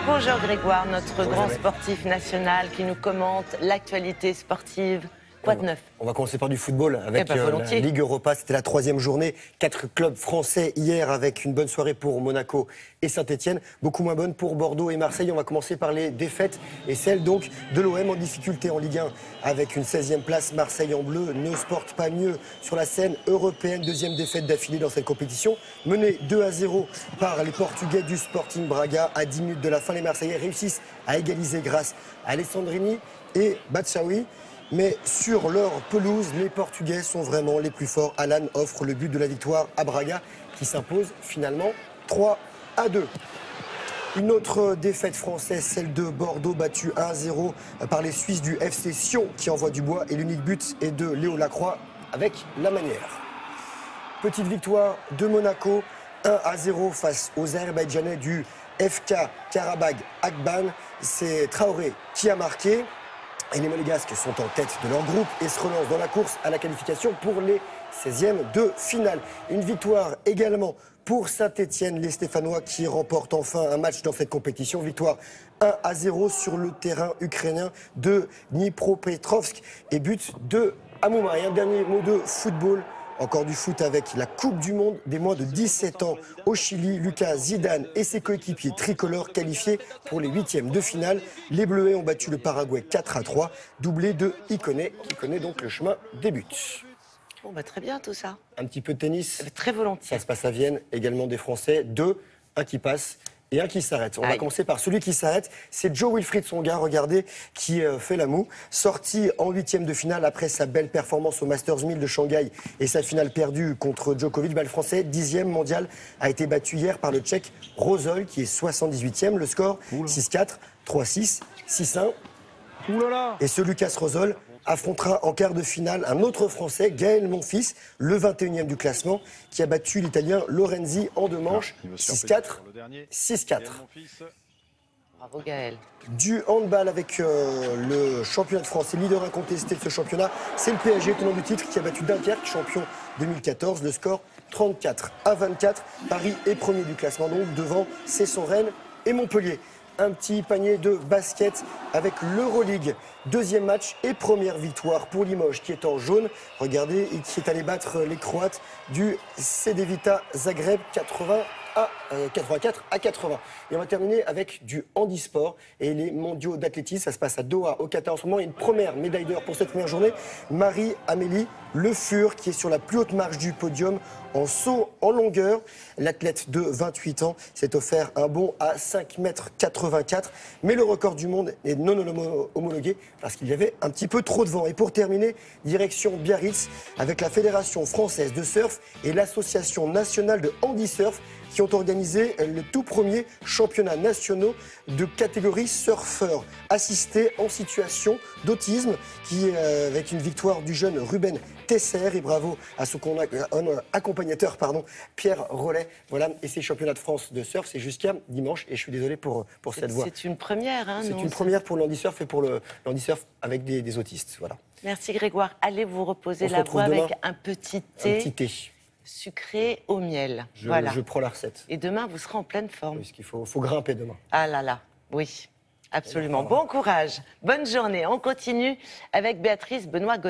Bonjour Grégoire, notre grand sportif national qui nous commente l'actualité sportive. Quoi de neuf? On va commencer par du football avec la Ligue Europa. C'était la 3e journée. 4 clubs français hier avec une bonne soirée pour Monaco et Saint-Etienne. Beaucoup moins bonne pour Bordeaux et Marseille. On va commencer par les défaites et celle donc de l'OM en difficulté en Ligue 1 avec une 16e place. Marseille en bleu ne se porte pas mieux sur la scène européenne. 2e défaite d'affilée dans cette compétition. Menée 2-0 par les Portugais du Sporting Braga. À 10 minutes de la fin, les Marseillais réussissent à égaliser grâce à Alessandrini et Batshuayi. Mais sur leur pelouse, les Portugais sont vraiment les plus forts. Alan offre le but de la victoire à Braga qui s'impose finalement 3-2. Une autre défaite française, celle de Bordeaux, battue 1-0 par les Suisses du FC Sion qui envoie du bois. Et l'unique but est de Léo Lacroix avec la manière. Petite victoire de Monaco, 1-0 face aux Azerbaïdjanais du FK Karabag Akban. C'est Traoré qui a marqué. Et les Monégasques sont en tête de leur groupe et se relancent dans la course à la qualification pour les 16e de finale. Une victoire également pour Saint-Etienne, les Stéphanois qui remportent enfin un match dans cette compétition. Victoire 1-0 sur le terrain ukrainien de Dnipropetrovsk et but de Amouma. Et un dernier mot de football. Encore du foot avec la Coupe du Monde des moins de 17 ans au Chili. Lucas Zidane et ses coéquipiers tricolores qualifiés pour les 8e de finale. Les Bleuets ont battu le Paraguay 4-3, doublé de Ikoné, qui connaît donc le chemin des buts. Bon, bah, très bien tout ça. Un petit peu de tennis. Très volontiers. Ça se passe à Vienne, également des Français. 2, un qui passe et un qui s'arrête. On va commencer par celui qui s'arrête. C'est Jo-Wilfried Tsonga, regardez, qui fait la moue. Sorti en 8e de finale après sa belle performance au Masters 1000 de Shanghai et sa finale perdue contre Djokovic. Le Français, 10e mondial, a été battu hier par le Tchèque Rosol, qui est 78e. Le score, 6-4, 3-6, 6-1. Et ce Lucas Rosol affrontera en quart de finale un autre Français, Gaël Monfils, le 21e du classement, qui a battu l'Italien Lorenzi en 2 manches, 6-4, 6-4. Bravo Gaël. Du handball avec le championnat de France, c'est leader incontesté de ce championnat, c'est le PSG, tenant du titre, qui a battu Dunkerque, champion 2014, le score 34-24. Paris est premier du classement, donc devant Cesson-Rennes et Montpellier. Un petit panier de basket avec l'Euroleague. 2e match et première victoire pour Limoges qui est en jaune. Regardez, et qui est allé battre les Croates du Cedevita Zagreb 84 à 80. Et on va terminer avec du handisport et les mondiaux d'athlétisme. Ça se passe à Doha, au Qatar en ce moment. Et une première médaille d'or pour cette première journée. Marie-Amélie Le Fur qui est sur la plus haute marche du podium en saut en longueur. L'athlète de 28 ans s'est offert un bond à 5,84 m. Mais le record du monde est non homologué parce qu'il y avait un petit peu trop de vent. Et pour terminer, direction Biarritz avec la Fédération française de surf et l'Association nationale de handisurf qui ont organisé le tout premier championnat national de catégorie surfeur assisté en situation d'autisme avec une victoire du jeune Ruben Tesser et bravo à son accompagnateur Pierre Rollet. Voilà, et ces championnats de France de surf, c'est jusqu'à dimanche et je suis désolé pour cette voix. C'est une première. Hein, c'est une première pour le handisurf et pour le handisurf avec des autistes. Voilà. Merci Grégoire. Allez vous reposer la voix avec un petit thé. Sucré au miel. Je prends la recette. Et demain, vous serez en pleine forme. Parce qu'il faut grimper demain. Ah là là, oui, absolument. Bon courage, bonne journée. On continue avec Béatrice Benoît-Gaudin.